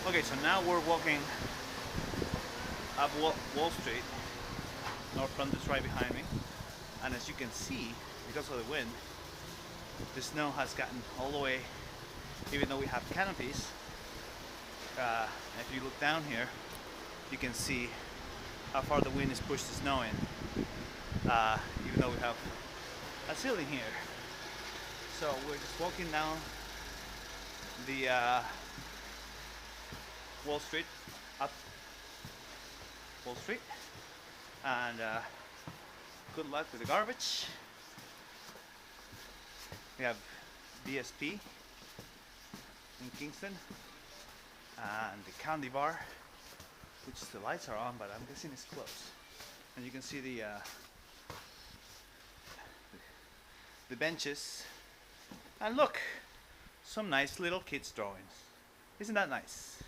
Okay, so now we're walking up Wall Street. Northfront is right behind me, and as you can see, because of the wind, the snow has gotten all the way. Even though we have canopies, if you look down here, you can see how far the wind has pushed the snow in. Even though we have a ceiling here, so we're just walking down the Wall Street, up Wall Street, and good luck with the garbage. We have BSP in Kingston and the candy bar, which the lights are on, but I'm guessing it's closed. And you can see the benches, and look, some nice little kids drawings. Isn't that nice?